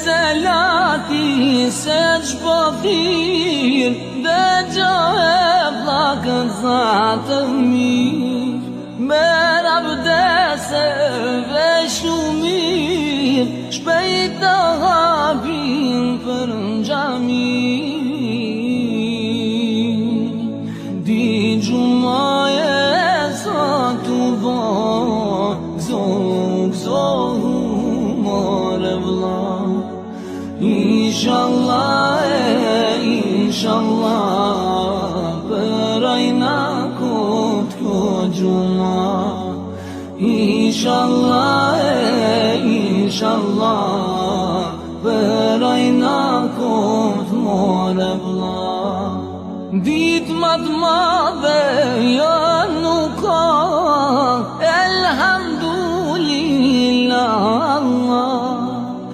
selati se qpo thirë, dhe gjohe vlakën sa të mirë, me rabdese veshu mirë, shpejt të hapin për në gjami. Di gjumaje sa të bon, gzohu more vla. Inshallah, për ajna kot kjo gjuma. Inshallah, për ajna kot more vla. Dit ma të madhe,